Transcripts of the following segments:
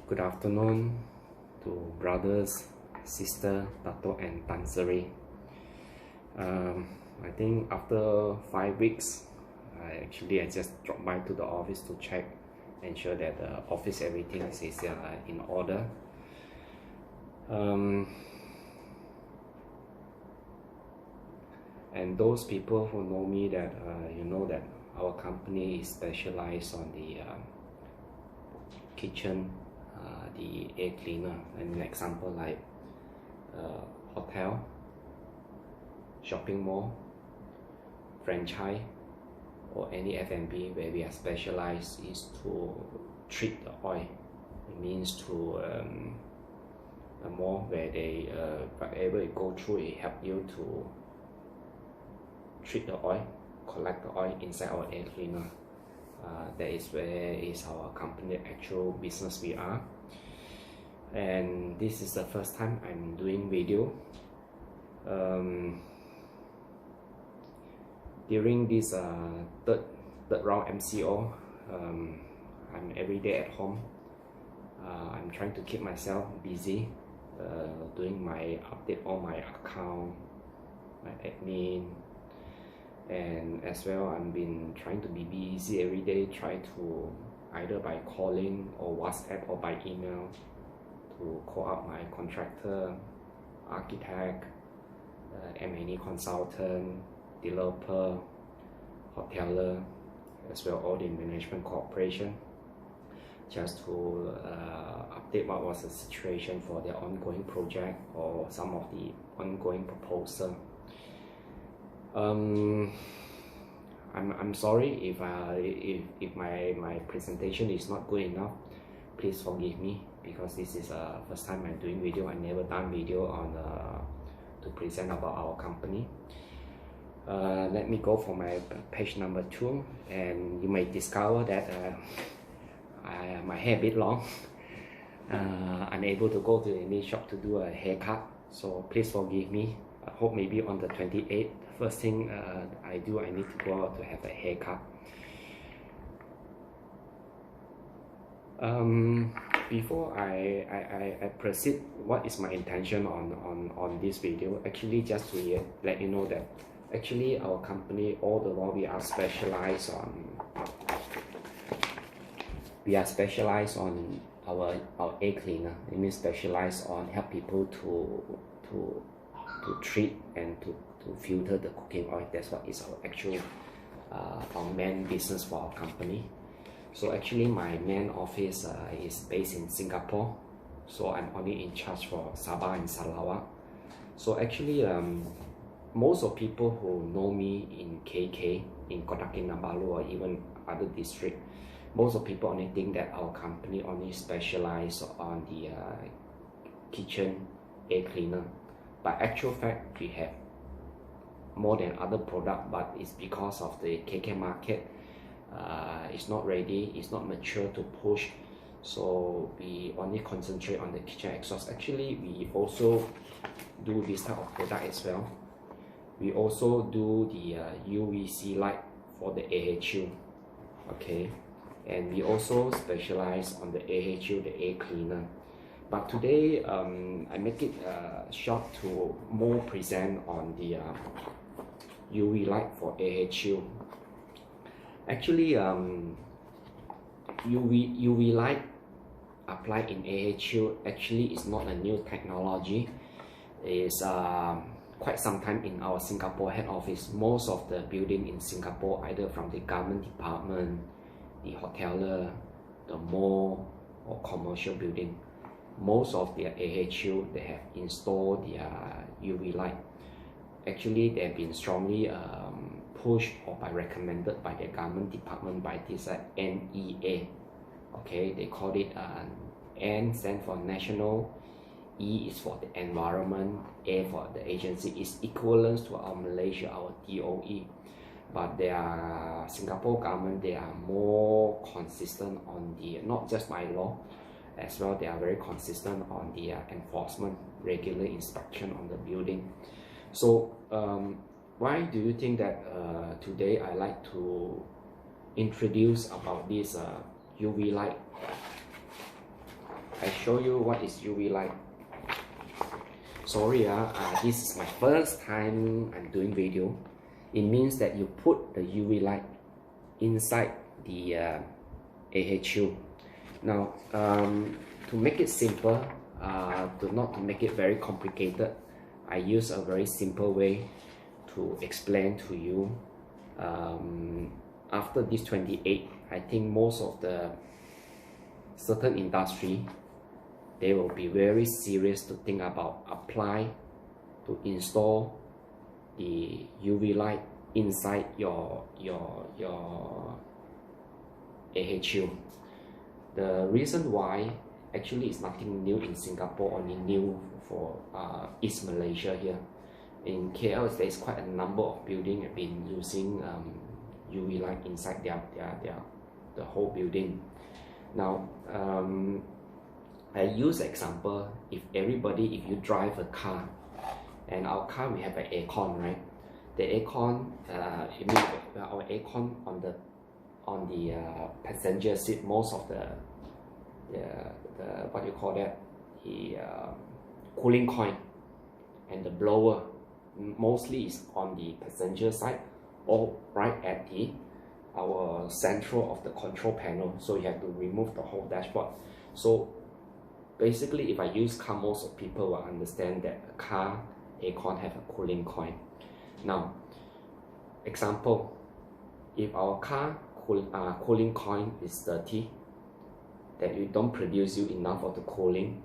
Good afternoon to brothers, sister, Tato and Tansari. I think after 5 weeks, I just dropped by to the office to check, ensure that the office everything is in order. And those people who know me, that you know that our company is specialized on the kitchen, the air cleaner. An example like hotel, shopping mall, franchise, or any F&B where we are specialized is to treat the oil. It means to a mall where they whatever you go through, it help you to treat the oil, collect the oil inside our air cleaner. That is where is our company actual business we are. And this is the first time I'm doing video. During this third round MCO, I'm every day at home. I'm trying to keep myself busy, doing my update on my account, my admin, and as well I've been trying to be busy every day, try to either by calling or WhatsApp or by email to call out my contractor, architect, M&E consultant, developer, hoteler, as well all the management corporation, just to update what was the situation for their ongoing project or some of the ongoing proposal. I'm sorry if my presentation is not good enough. Please forgive me, because this is first time I'm doing video. I never done video on to present about our company. Let me go for my page number 2, and you may discover that my hair a bit long. Unable to go to any shop to do a haircut, so please forgive me. I hope maybe on the 28th, first thing I need to go out to have a haircut. Before I proceed, what is my intention on this video? Actually, just to let you know that actually our company, all the while we are specialized on our air cleaner. It means specialized on help people to treat and to filter the cooking oil. That's what is our actual our main business for our company. So actually my main office is based in Singapore, so I'm only in charge for Sabah and Sarawak. So actually most of people who know me in KK, in Kota Kinabalu, or even other district, most of people only think that our company only specialize on the kitchen air cleaner. But actual fact, we have more than other product, but it's because of the KK market it's not ready, it's not mature to push, so we only concentrate on the kitchen exhaust. Actually, we also do this type of product as well. We also do the UVC light for the AHU, okay, and we also specialize on the AHU, the air cleaner. But today I make it short to more present on the UV light for AHU. Actually, UV light applied in AHU actually is not a new technology. It's quite some time in our Singapore head office. Most of the building in Singapore, either from the government department, the hoteler, the mall, or commercial building, most of their AHU, they have installed their UV light. Actually, they have been strongly pushed or recommended by the government department by this NEA. Okay, they call it N stands for national, E is for the environment, A for the agency. Is equivalent to our Malaysia, our DOE. But their Singapore government, they are more consistent on the, not just by law, as well they are very consistent on the enforcement, regular inspection on the building. So why do you think that today I like to introduce about this UV light I show you what is UV light. Sorry, this is my first time I'm doing video. It means that you put the UV light inside the AHU. Now, to make it simple, not to make it very complicated, I use a very simple way to explain to you. After this 28, I think most of the certain industry, they will be very serious to think about apply to install the UV light inside your AHU. The reason why actually is nothing new in Singapore, only new for East Malaysia here. In KL, there is quite a number of buildings have been using UV light inside the whole building. Now, I use example, if you drive a car, and our car we have an aircon, right? The aircon, our aircon on the passenger seat, most of the what you call that, the cooling coil and the blower mostly is on the passenger side or right at our central of the control panel, so you have to remove the whole dashboard. So basically, if I use car, most of people will understand that a car aircon have a cooling coil. Now, example, if our car cooling coil is dirty, that you don't produce you enough of the cooling,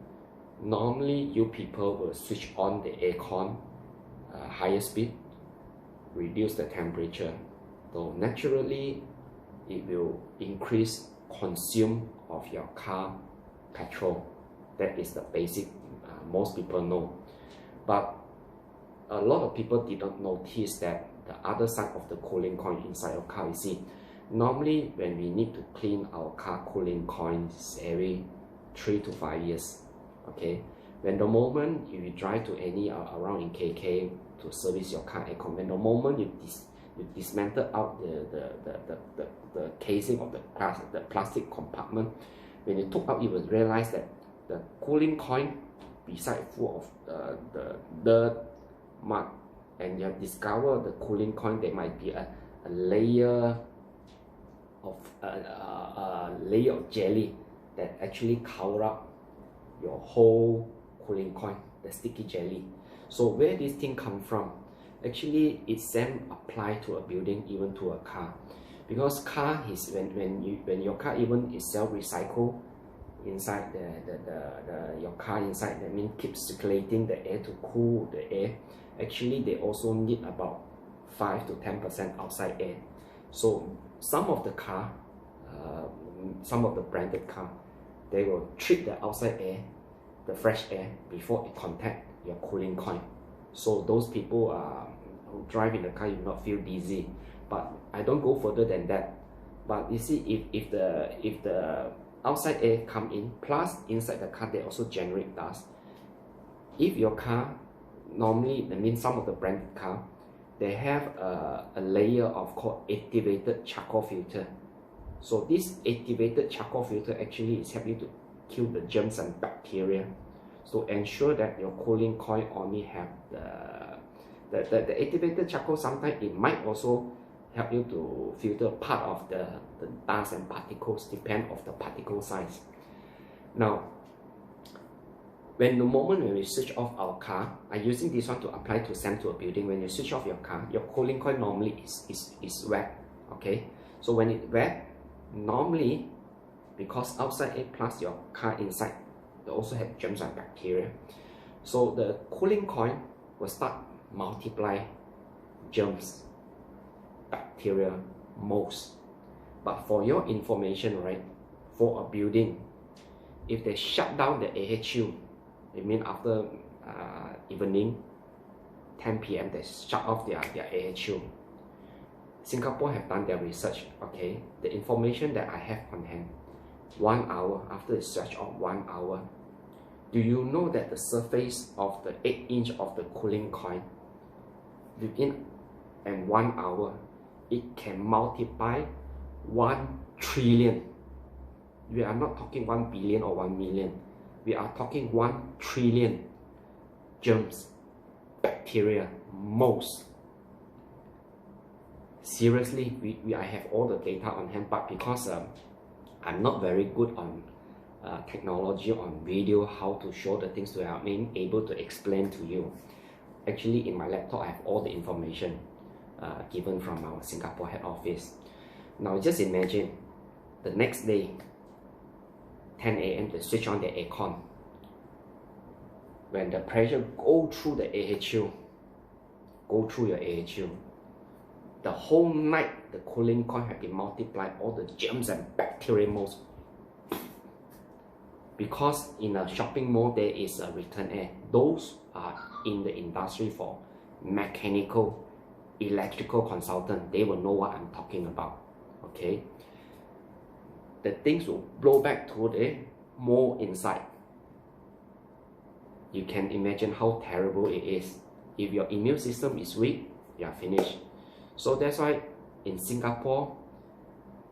normally you people will switch on the aircon higher speed, reduce the temperature. So naturally, it will increase consume of your car petrol. That is the basic, most people know. But a lot of people did not notice that the other side of the cooling coil inside your car. You see, normally when we need to clean our car cooling coils every 3 to 5 years, okay? When the moment you drive to any around in KK to service your car aircon, when the moment you dismantle out the casing of the plastic compartment, when you took out, you will realize that the cooling coil beside full of the dirt, mud, and you have discovered the cooling coil, there might be a layer of jelly that actually cover up your whole cooling coil, the sticky jelly. So where this thing come from? Actually, it's same apply to a building, even to a car, because car is when your car even is self-recycle inside your car inside, that means keep circulating the air to cool the air. Actually, they also need about 5 to 10% outside air. So some of the car, some of the branded car, they will treat the outside air, the fresh air, before it contact your cooling coil. So those people who drive in the car, you will not feel dizzy. But I don't go further than that. But you see, if the outside air come in, plus inside the car they also generate dust. If your car, normally, that means some of the branded car, they have a layer of called activated charcoal filter. So this activated charcoal filter actually is helping to kill the germs and bacteria. So ensure that your cooling coil only have the activated charcoal. Sometimes it might also help you to filter part of the dust and particles, depend of the particle size. Now, when we switch off our car, I'm using this one to apply to send to a building. When you switch off your car, your cooling coil normally is wet, okay? So when it's wet, normally, because outside air plus your car inside, they also have germs and bacteria. So the cooling coil will start multiply germs, bacteria, most. But for your information, right, for a building, if they shut down the AHU, it means after evening, 10 p.m. they shut off their AHU. Singapore have done their research, okay? The information that I have on hand, 1 hour after the switch off, 1 hour. Do you know that the surface of the 8-inch of the cooling coil, within 1 hour, it can multiply 1 trillion. We are not talking 1 billion or 1 million. we are talking 1 trillion germs, bacteria, most. Seriously, I have all the data on hand, but because I'm not very good on technology, on video, how to show the things to you, I'm able to explain to you. Actually, in my laptop, I have all the information given from our Singapore head office. Now, just imagine the next day, 10 a.m., they switch on the aircon. When the pressure go through the AHU, go through your AHU, the whole night, the cooling coil have been multiplied, all the germs and bacteria most. Because in a shopping mall, there is a return air. Those are in the industry for mechanical, electrical consultant. They will know what I'm talking about, okay? The things will blow back to the mall inside. You can imagine how terrible it is. If your immune system is weak, you are finished. So that's why in Singapore,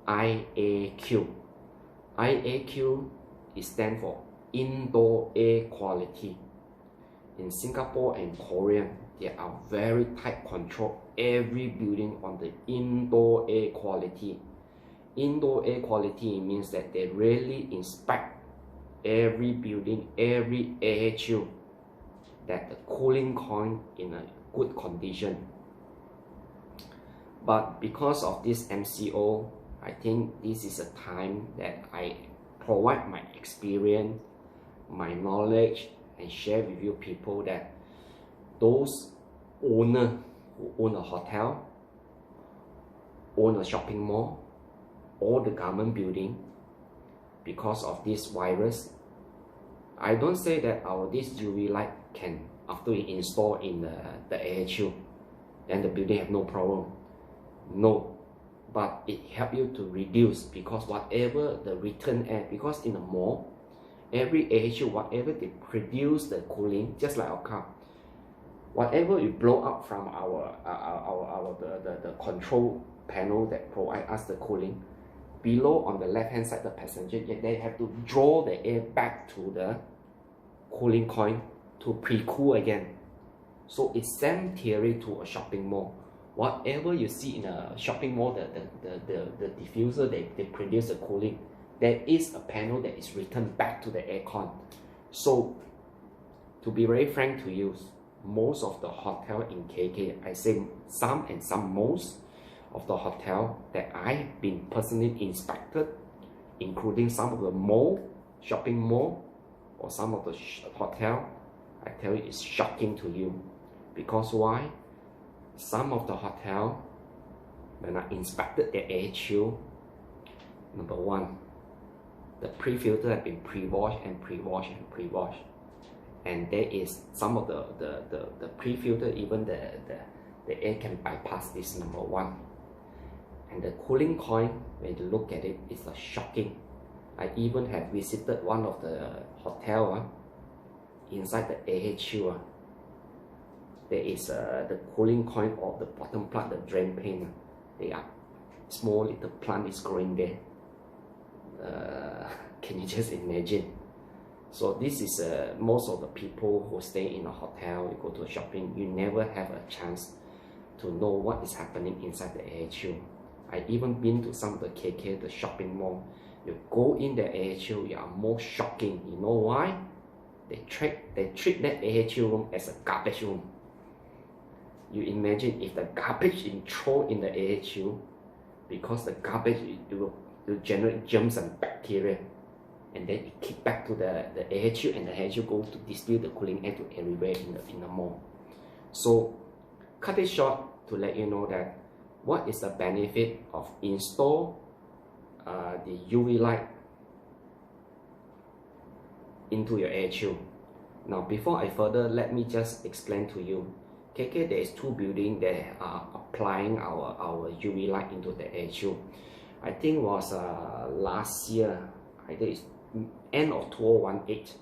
IAQ is stand for indoor air quality. In Singapore and Korea, they are very tight control every building on the indoor air quality. Indoor air quality means that they really inspect every building, every AHU, that the cooling coil in a good condition. But because of this MCO, I think this is a time that I provide my experience, my knowledge, and share with you people that those owners who own a hotel, own a shopping mall, or the government building, because of this virus, I don't say that this UV light can, after we install in the AHU, then the building have no problem. No, but it help you to reduce, because whatever the return air, because in the mall, every AHU, whatever they produce the cooling, just like our car, whatever you blow up from the control panel that provide us the cooling, below on the left hand side, the passenger, they have to draw the air back to the cooling coil to pre-cool again. So it's same theory to a shopping mall. Whatever you see in a shopping mall, the diffuser, they produce the cooling, there is a panel that is returned back to the aircon. So to be very frank to you, most of the hotel in KK, I say some and some, most of the hotel that I've been personally inspected, including some of the mall, shopping mall, or some of the hotel, I tell you, it's shocking to you. Because why? Some of the hotel, when I inspected the AHU, number one, the pre-filter have been pre-washed and pre-washed and pre-washed, and there is some of the pre-filter, even the air can bypass this, number one. And the cooling coil, when you look at it, it's shocking. I even have visited one of the hotel inside the AHU. There is the cooling coil of the bottom plug, the drain pane. They are small little plant is growing there. Can you just imagine? So this is most of the people who stay in a hotel, you go to shopping, you never have a chance to know what is happening inside the AHU. I even been to some of the KK, the shopping mall. You go in the AHU, you are more shocking. You know why? They treat that AHU room as a garbage room. You imagine if the garbage is thrown in the AHU, because the garbage will generate germs and bacteria, and then it kick back to the AHU, and the AHU go to distribute the cooling air to everywhere in the mall. So cut it short to let you know that what is the benefit of install the UV light into your AHU. Now before I further, let me just explain to you. KK, there is two buildings that are applying our UV light into the AHU. I think was last year, either it's end of 2018,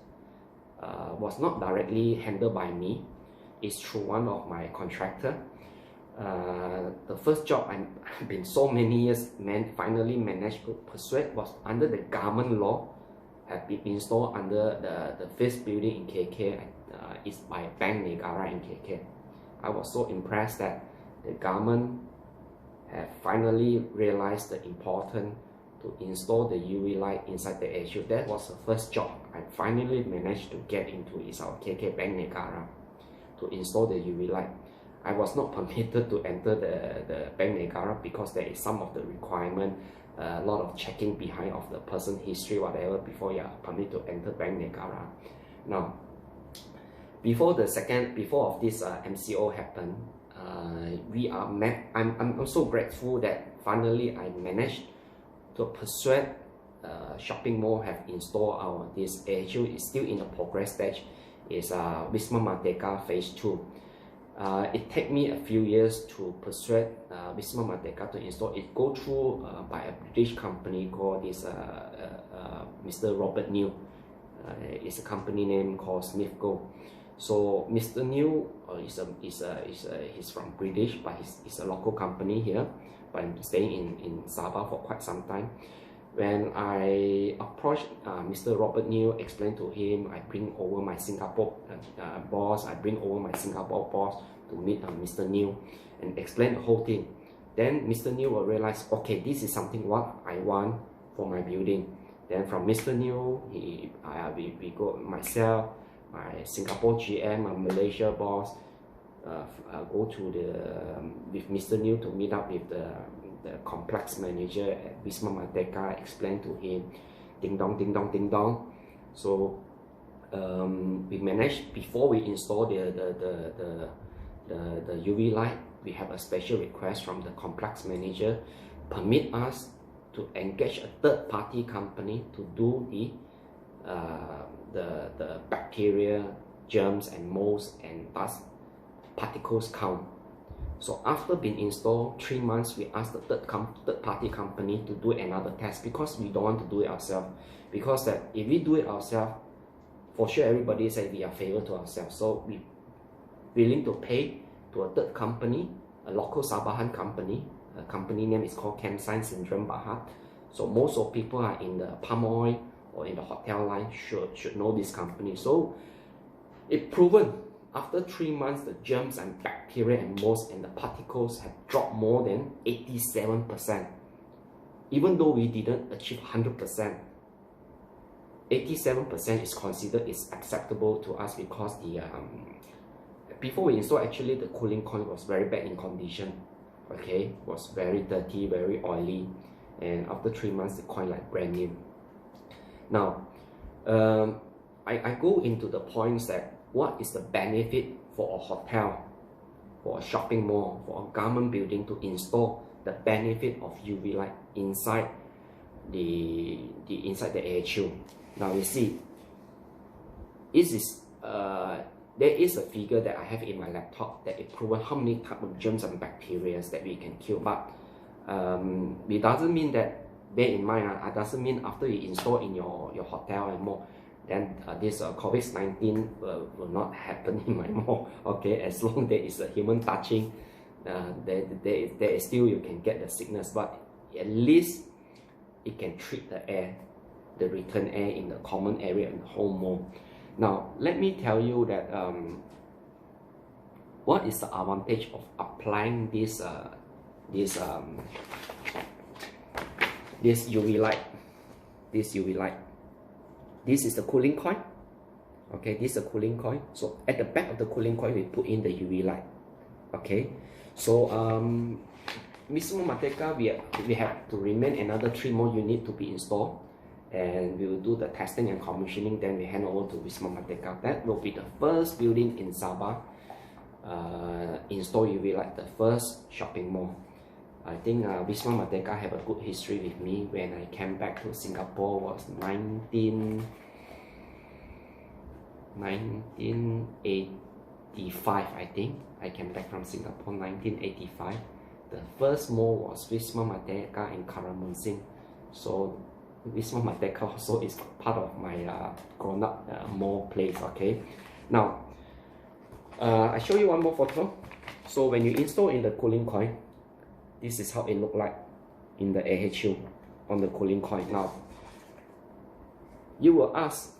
was not directly handled by me. It's through one of my contractor. The first job I've been so many years, finally managed to persuade, was under the government law. have been installed under the first building in KK. Is by Bank Negara in KK. I was so impressed that the government have finally realized the importance to install the UV light inside the AHU. That was the first job I finally managed to get into, is our KK Bank Negara, to install the UV light. I was not permitted to enter the Bank Negara because there is some of the requirement, a lot of checking behind of the person history, whatever, before you are permitted to enter Bank Negara. Now, before this MCO happened, I'm so grateful that finally I managed to persuade shopping mall have installed this AHU. Is still in the progress stage. Is Wisma Merdeka Phase 2. It took me a few years to persuade Wisma Merdeka to install it. Go through by a British company called this Mr. Robert New. It's a company name called Smithco. So Mr. New he's from British, but he's a local company here, but I'm staying in Sabah for quite some time. When I approached Mr. Robert New, explained to him, I bring over my Singapore boss, I bring over my Singapore boss to meet Mr. New and explain the whole thing. Then Mr. New will realize, okay, this is something what I want for my building. Then from Mr. New, we go, myself, my Singapore GM, my Malaysia boss, go to with Mr. New to meet up with the complex manager at Wisma Merdeka, explain to him, ding dong, ding dong, ding dong. So we managed, before we install the UV light, we have a special request from the complex manager, permit us to engage a third-party company to do the bacteria, germs and molds and dust particles count. So after being installed 3 months, we asked the third-party company to do another test, because we don't want to do it ourselves. Because that if we do it ourselves, for sure everybody say we are favor to ourselves. So we willing to pay to a third company, a local Sabahan company. A company name is called Campsite Syndrome Berhad. So most of people are in the palm oil or in the hotel line should know this company. So it proven after 3 months, the germs and bacteria and molds and the particles have dropped more than 87%. Even though we didn't achieve 100%, 87% is considered is acceptable to us, because the before we install, actually the cooling coil was very bad in condition. Okay, was very dirty, very oily, and after 3 months the coil like brand new. Now I go into the points that what is the benefit for a hotel, for a shopping mall, for a government building to install the benefit of UV light inside the AHU. Now you see, there is a figure that I have in my laptop that it proven how many type of germs and bacteria that we can kill. But it doesn't mean that, bear in mind, it doesn't mean after you install in your hotel and mall, then this COVID-19 will not happen in my mall. Okay, as long there is a human touching, there is still you can get the sickness, but at least it can treat the air, the return air in the common area in the whole mall. Now let me tell you that what is the advantage of applying this UV light. This UV light. This is the cooling coil. Okay, this is the cooling coil. So at the back of the cooling coil, we put in the UV light. Okay, so Wisma Merdeka, we have to remain another 3 more units to be installed, and we will do the testing and commissioning. Then we hand over to Wisma Merdeka. That will be the first building in Sabah install UV light, the first shopping mall. I think Wisma Merdeka have a good history with me. When I came back to Singapore was 1985, I think. I came back from Singapore 1985. The first mall was Wisma Merdeka in Karamunsin. So Wisma Merdeka also is part of my grown-up mall place. Okay, now I show you one more photo. So when you install in the cooling coil, this is how it look like in the AHU on the cooling coil. Now You will ask,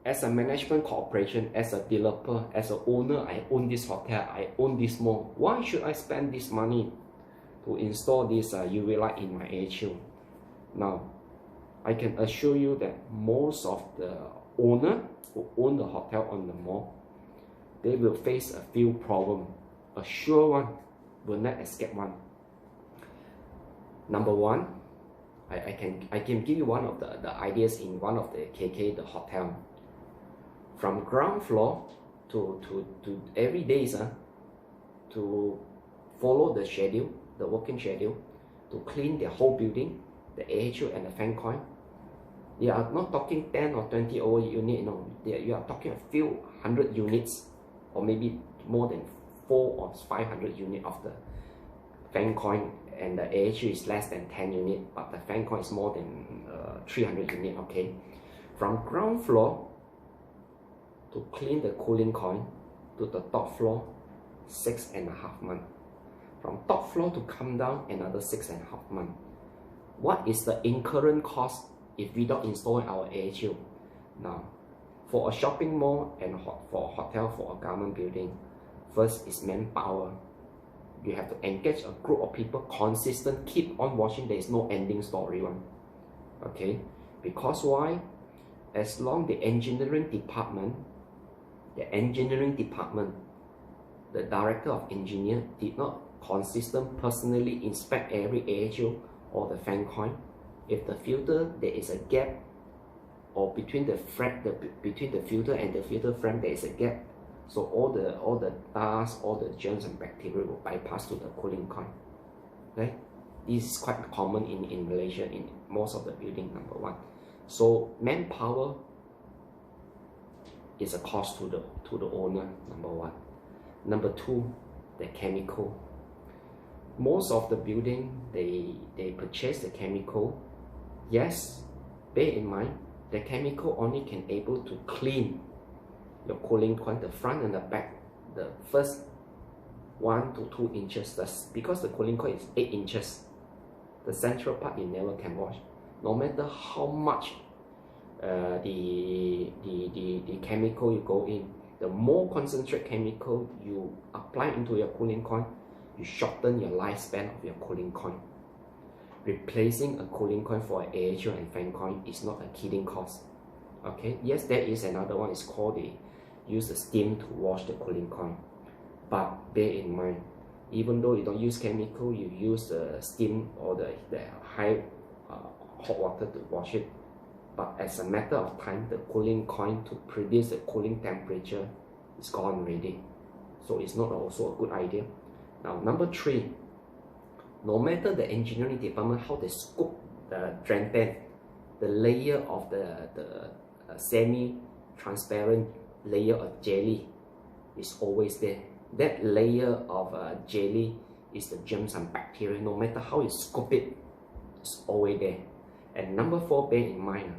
as a management corporation, as a developer, as an owner, I own this hotel, I own this mall. Why should I spend this money to install this UV light in my AHU? Now, I can assure you that most of the owner who own the hotel on the mall, they will face a few problems. A sure one will not escape one. Number one, I can give you one of the ideas in one of the KK, the hotel. From ground floor to every day, to follow the schedule, the working schedule, to clean the whole building, the AHU and the fan coil. You are not talking 10 or 20 over units, no. You are talking a few hundred units, or maybe more than 400 or 500 units of the fan coil, and the AHU is less than 10 units, but the fan coil is more than 300 units, okay? From ground floor to clean the cooling coil to the top floor, 6.5 months. From top floor to come down, another 6.5 months. What is the incurrent cost if we don't install our AHU? Now, for a shopping mall and for a hotel, for a government building, first is manpower. You have to engage a group of people, consistent, keep on watching. There is no ending story one. Okay? Because why? As long the engineering department, the director of engineer did not consistent personally inspect every AHU or the fan coil, if the filter there is a gap, or between the filter and the filter frame there is a gap, so all the dust, all the germs and bacteria will bypass to the cooling coil. Okay, this is quite common in Malaysia, in most of the building. Number one, so manpower is a cost to the owner. Number one. Number two, the chemical. Most of the building they purchase the chemical. Yes, bear in mind the chemical only can able to clean your cooling coil, the front and the back, the first 1 to 2 inches. That's because the cooling coil is 8 inches. The central part you never can wash, no matter how much the chemical you go in. The more concentrated chemical you apply into your cooling coil, you shorten your lifespan of your cooling coil. Replacing a cooling coil for an AHU and fan coil is not a kidding cost. Okay, yes, there is another one. It's called they use the steam to wash the cooling coil. But bear in mind, even though you don't use chemical, you use the steam or the high hot water to wash it. But as a matter of time, the cooling coil to produce the cooling temperature is gone already. So it's not also a good idea. Now, number three, no matter the engineering department how they scoop the drain pan, the layer of the semi-transparent layer of jelly is always there. That layer of jelly is the germs and bacteria. No matter how you scoop it, it's always there. And number four, bear in mind,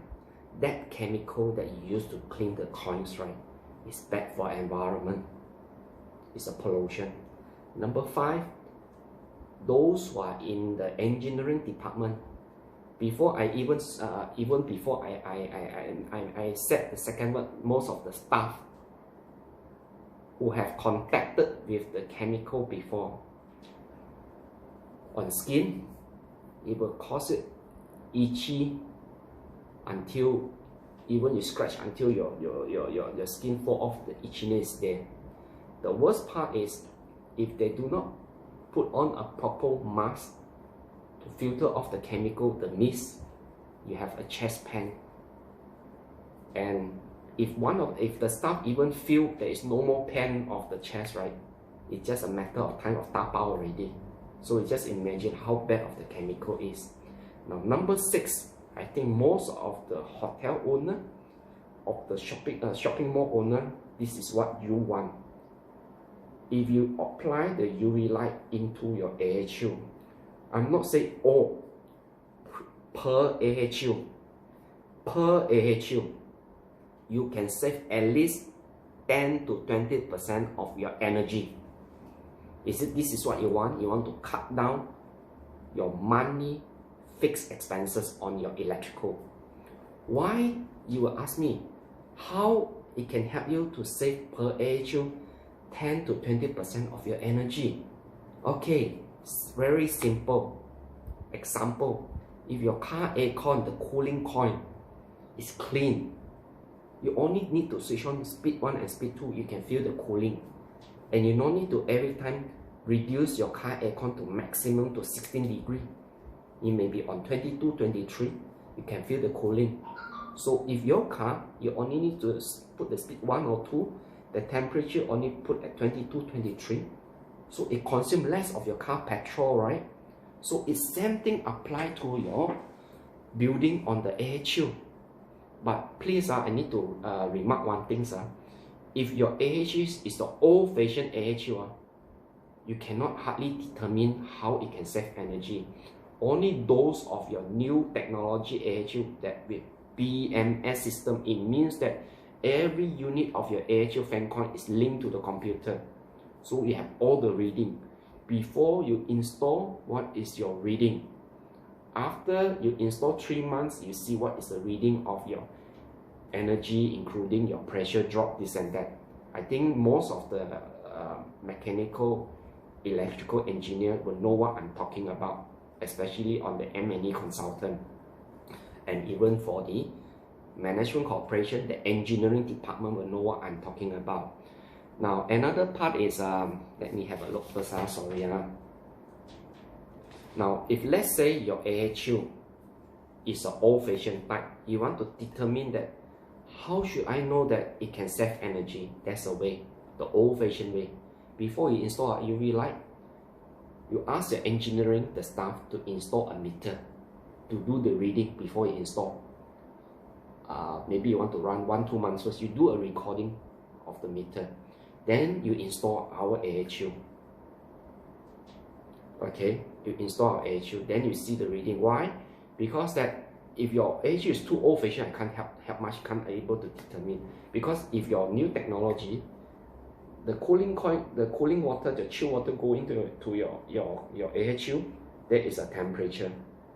that chemical that you use to clean the coils, right, is bad for environment. It's a pollution. Number five, those who are in the engineering department, before I even before I said the second word, most of the staff who have contacted with the chemical before on skin, it will cause it itchy until even you scratch until your skin fall off, the itchiness there. The worst part is if they do not put on a proper mask to filter off the chemical, the mist, you have a chest pain. And if the staff even feel there is no more pain of the chest, right, it's just a matter of time of tapao already. So you just imagine how bad of the chemical is. Now number six, I think most of the hotel owner, of the shopping mall owner, this is what you want. If you apply the UV light into your AHU, I'm not saying all, per AHU, you can save at least 10 to 20% of your energy. This is what you want? You want to cut down your money fixed expenses on your electrical. Why? You will ask me, how it can help you to save per AHU 10 to 20% of your energy. Okay, very simple. Example, if your car aircon, the cooling coil is clean, you only need to switch on speed 1 and speed 2, you can feel the cooling. And you don't need to every time reduce your car aircon to maximum to 16 degrees. It may be on 22, 23, you can feel the cooling. So if your car, you only need to put the speed 1 or 2, the temperature only put at 22, 23. So it consumes less of your car petrol, right? So it's same thing apply to your building on the AHU. But please, I need to remark one thing. If your AHU is the old-fashioned AHU, you cannot hardly determine how it can save energy. Only those of your new technology AHU that with BMS system, it means that every unit of your AHU fan coil is linked to the computer. So you have all the reading. Before you install, what is your reading? After you install 3 months, you see what is the reading of your energy, including your pressure drop, this and that. I think most of the mechanical, electrical engineer will know what I'm talking about, especially on the M&E consultant. And even for the management corporation, the engineering department will know what I'm talking about. Now, another part is, let me have a look first, sorry. Now, if let's say your AHU is an old-fashioned type, you want to determine that, how should I know that it can save energy? That's the way, the old-fashioned way. Before you install a UV light, you ask your engineering, the staff, to install a meter to do the reading before you install. Maybe you want to run 1-2 months first, you do a recording of the meter. Then you install our AHU. Okay, you install our AHU, then you see the reading. Why? Because that if your AHU is too old-fashioned, I can't help much, can't able to determine. Because if your new technology, the cooling coil, the cooling water, the chill water go into your AHU, there is a temperature.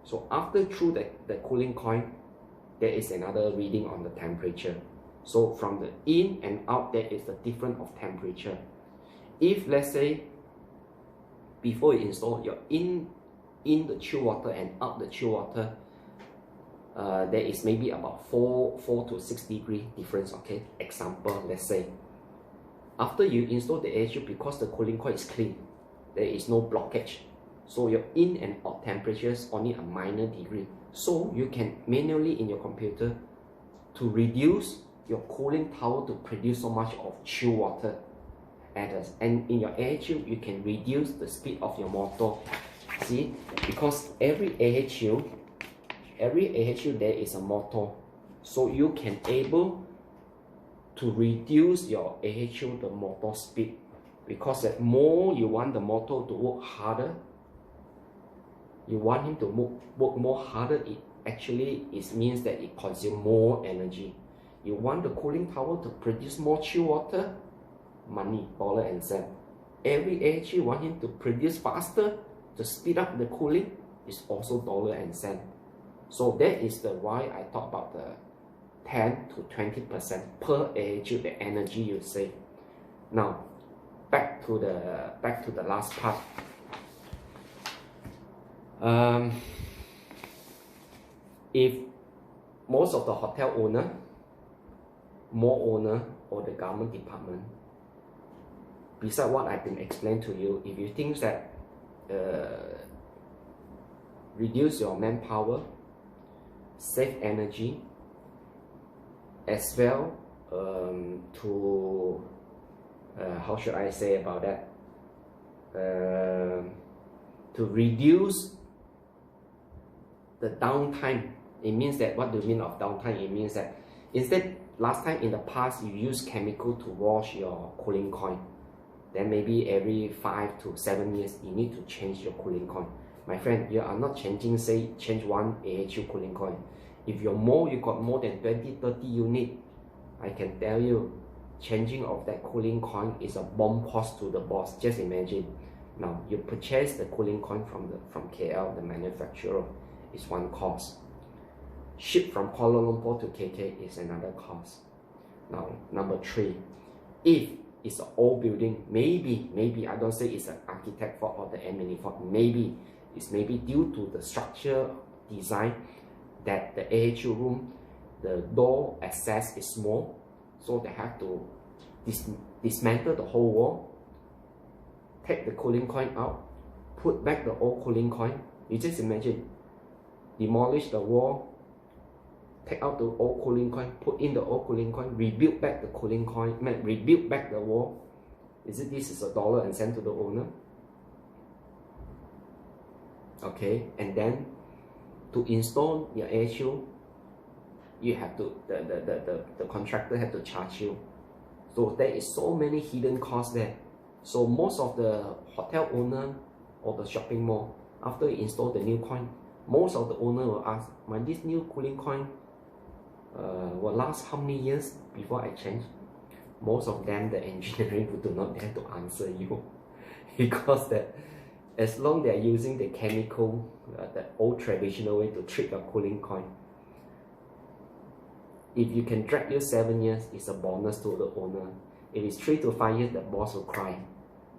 So after through the cooling coil, there is another reading on the temperature. So from the in and out, there is the difference of temperature. If let's say before you install your in the chill water and out the chill water, there is maybe about 4 to 6 degree difference. Okay, example, let's say after you install the AHU, because the cooling coil is clean, there is no blockage, so your in and out temperature is only a minor degree. So you can manually in your computer to reduce your cooling tower to produce so much of chill water. And in your AHU, you can reduce the speed of your motor. See, because every AHU there is a motor, so you can able to reduce your AHU, the motor speed, because the more you want the motor to work harder, you want him to work more harder, it actually means that it consumes more energy. You want the cooling tower to produce more chill water, money, dollar and cent. Every AHU want him to produce faster, to speed up the cooling, is also dollar and cent. So that is the why I talk about the 10 to 20% per AHU, the energy you save. Now, back to the last part. If most of the hotel owner, mall owner, or the government department, besides what I've been explained to you, if you think that reduce your manpower, save energy, as well to how should I say about that, to reduce the downtime. It means that, what do you mean of downtime? It means that instead, last time in the past, you use chemical to wash your cooling coil. Then maybe every 5 to 7 years, you need to change your cooling coil. My friend, you are not changing, say, change one AHU cooling coil. If you got more than 20, 30 units, I can tell you, changing of that cooling coil is a bomb cost to the boss. Just imagine. Now, you purchase the cooling coil from KL, the manufacturer, is one cost. ship from Kuala Lumpur to KK is another cost. Now, number 3, if it's an old building, maybe I don't say it's an architect fault or the M&E fault, maybe it's due to the structure design that the AHU room, the door access is small, so they have to dismantle the whole wall, take the cooling coil out, put back the old cooling coil. You just imagine, demolish the wall, take out the old cooling coil, put in the old cooling coil, rebuild back the cooling coil, rebuild back the wall. This is $1 and sent to the owner. Okay, and then to install your AHU, you have to, the contractor have to charge you. So there is so many hidden costs there. So most of the hotel owner or the shopping mall, after you install the new coil, most of the owner will ask, this new cooling coil will last how many years before I change? Most of them, the engineering do not dare to answer you because that as long they are using the chemical, the old traditional way to treat your cooling coil, if you can drag you 7 years, it's a bonus to the owner. If it's 3 to 5 years, the boss will cry.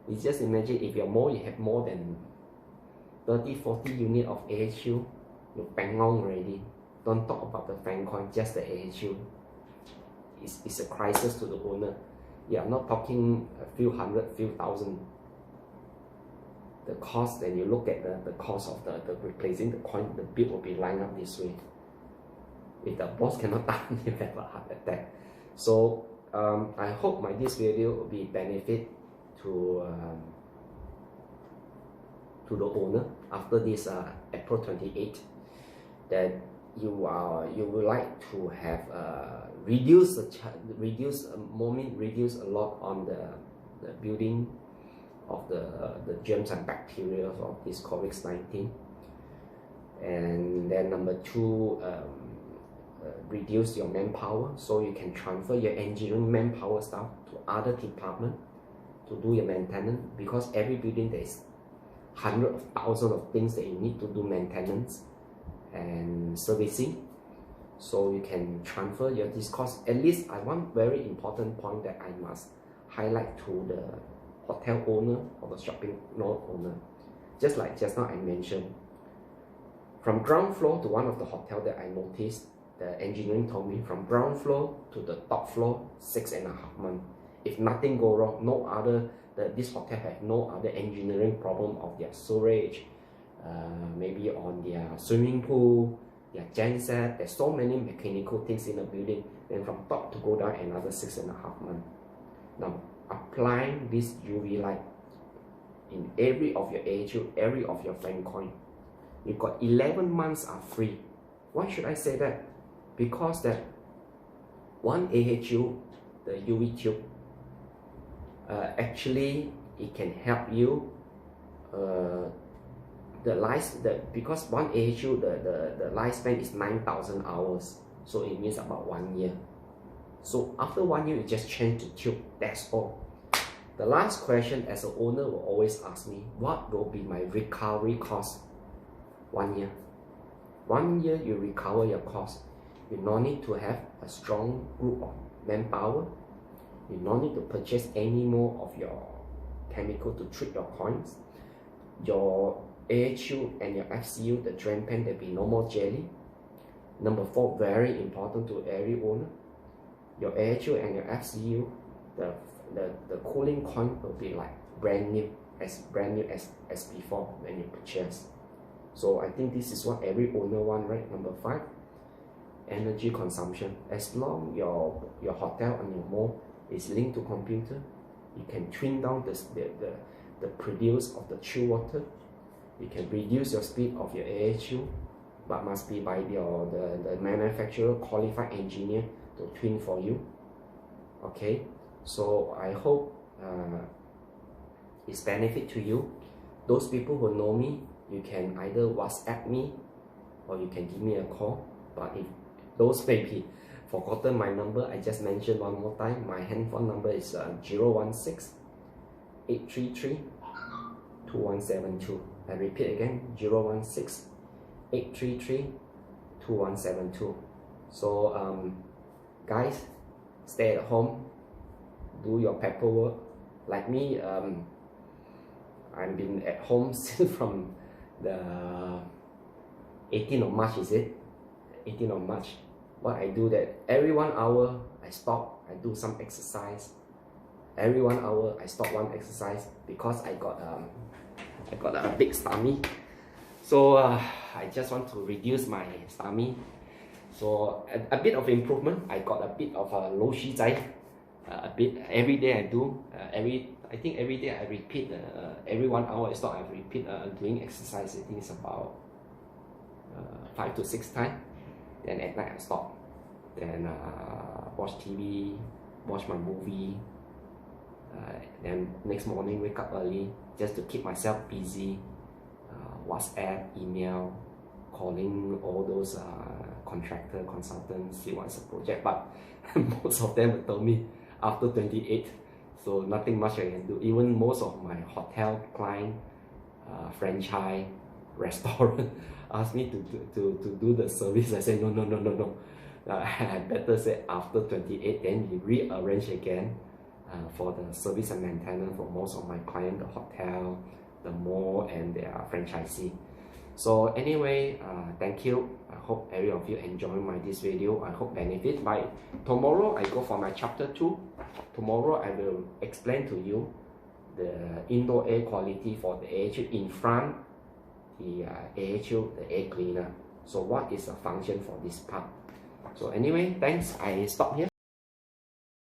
You just imagine if you have more than 30-40 units of AHU, you bang on already. Don't talk about the fan coil, just the AHU. It's a crisis to the owner. Yeah, I'm not talking a few hundred, few thousand. The cost, when you look at the cost of the replacing the coil, the bill will be lined up this way. If the boss cannot done, you have a heart attack. So I hope this video will be benefit to the owner after this April 28, that you would like to have reduce a lot on the building of the germs and bacteria of this COVID-19. And then number 2, reduce your manpower, so you can transfer your engineering manpower staff to other departments to do your maintenance, because every building there is hundreds of thousands of things that you need to do maintenance and servicing. So you can transfer this cost. At least one very important point that I must highlight to the hotel owner or the shopping mall owner, just like just now I mentioned, from ground floor to one of the hotel that I noticed, the engineering told me from ground floor to the top floor, 6.5 months. If nothing go wrong, this hotel have no other engineering problem of their storage, maybe on their swimming pool, their genset. There's so many mechanical things in the building. Then from top to go down another 6.5 months. Now applying this UV light in every of your AHU, every of your fan coil, you got 11 months are free. Why should I say that? Because that one AHU, the UV tube, actually it can help you because one AHU, the lifespan is 9,000 hours, so it means about 1 year. So after 1 year, you just change the tube, that's all. The last question as an owner will always ask me, what will be my recovery cost? 1 year. 1 year you recover your cost. You no need to have a strong group of manpower. You no need to purchase any more of your chemical to treat your coils. Your AHU and your FCU, the drain pan, there will be no more jelly. Number 4, very important to every owner, your AHU and your FCU, the cooling coil will be like brand new as before when you purchase. So I think this is what every owner want, right? Number 5, energy consumption. As long your hotel and your mall is linked to computer, you can trim down the produce of the chill water. You can reduce your speed of your AHU, but must be by the manufacturer qualified engineer to tune for you. Okay, so I hope it's benefit to you. Those people who know me, you can either WhatsApp me or you can give me a call. But if those maybe forgotten my number, I just mentioned one more time. My handphone number is 016-833-2172. I repeat again, 016-833-2172. 2172. So guys, stay at home, do your paperwork. Like me, I've been at home since from the 18th of March, is it? 18th of March. What I do that every 1 hour I stop, I do some exercise. Every 1 hour I stop one exercise because I got a big tummy. So I just want to reduce my tummy. So a bit of improvement. I got a bit of a low shi zai. A bit every day I do. I think every day I repeat. Every 1 hour I stop. I repeat doing exercise. I think it's about 5 to 6 times. Then at night I stop. Then watch TV, watch my movie. Then next morning wake up early just to keep myself busy. WhatsApp, email, calling all those contractor, consultants, see what's the project. But most of them told me after 28, so nothing much I can do. Even most of my hotel client, franchise, restaurant asked me to do the service. I said no. I better say after 28, then we rearrange again for the service and maintenance for most of my clients, the hotel, the mall, and their franchisee. So anyway, thank you. I hope every of you enjoy this video. I hope benefit. By tomorrow I go for my chapter 2. Tomorrow I will explain to you the indoor air quality for the AHU in front, the AHU, the air cleaner. So what is the function for this part? So anyway, thanks. I stop here.